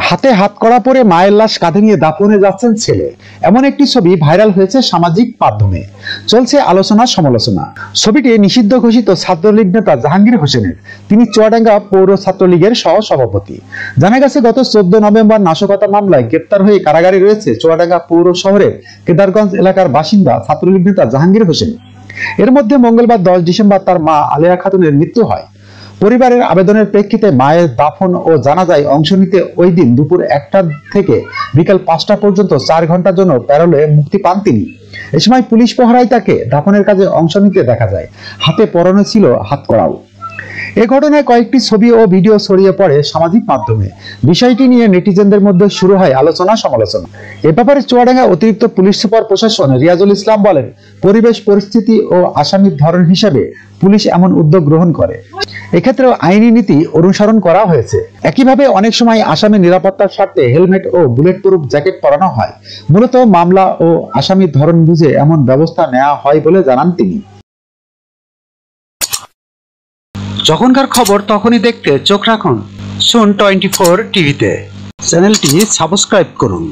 হাতে হাতকড়া পরে মায়ের লাশ কাঁধে নিয়ে দাফনে যাচ্ছেন ছেলে, এমন একটি ছবি ভাইরাল হয়েছে সামাজিক মাধ্যমে। চলছে আলোচনা সমালোচনা। ছবিটি নিষিদ্ধ ঘোষিত ছাত্রলীগ নেতা জাহাঙ্গীর হোসেনের। তিনি চুয়াডাঙ্গা পৌর ছাত্রলীগের সহ সভাপতি। জানা গেছে, গত 14 নভেম্বর নাশকতা মামলায় গ্রেপ্তার হয়ে কারাগারে রয়েছে চুয়াডাঙ্গা পৌর শহরের কেদারগঞ্জ এলাকার বাসিন্দা ছাত্রলীগ নেতা জাহাঙ্গীর হোসেন। এর মধ্যে মঙ্গলবার 10 ডিসেম্বর তার মা আলেয়া খাতুনের মৃত্যু হয়। পরিবারের আবেদনের প্রেক্ষিতে মায়ের দাফন ও জানাজায় অংশ নিতে ওই দিন দুপুর 1টা থেকে বিকাল 5টা পর্যন্ত 4 ঘন্টার জন্য প্যারোলে মুক্তি পান তিনি। এ সময় পুলিশ পহরায় তাকে দাফনের কাজে অংশ নিতে দেখা যায়। হাতে পরানো ছিল হাতকড়াও। এ ঘটনায় কয়েকটি ছবি ও ভিডিও ছড়িয়ে পড়ে সামাজিক মাধ্যমে। বিষয়টি নিয়ে নেটিজেনদের মধ্যে শুরু হয় আলোচনা সমালোচনা। এ ব্যাপারে চুয়াডাঙ্গা অতিরিক্ত পুলিশ সুপার প্রশাসন রিয়াজুল ইসলাম বলেন, পরিবেশ পরিস্থিতি ও আসামির ধরন হিসেবে পুলিশ এমন উদ্যোগ গ্রহণ করে। এক্ষেত্রেও আইনি নীতি অনুসরণ করা হয়েছে। একইভাবে অনেক সময় আসামির নিরাপত্তার স্বার্থে হেলমেট ও বুলেট প্রুফ জ্যাকেট পরানো হয়। মূলত মামলা ও আসামির ধরন বুঝে এমন ব্যবস্থা নেওয়া হয় বলে জানান তিনি। যখনকার খবর তখনই দেখতে চোখ রাখুন সুন 24 টিভিতে। চ্যানেলটি সাবস্ক্রাইব করুন।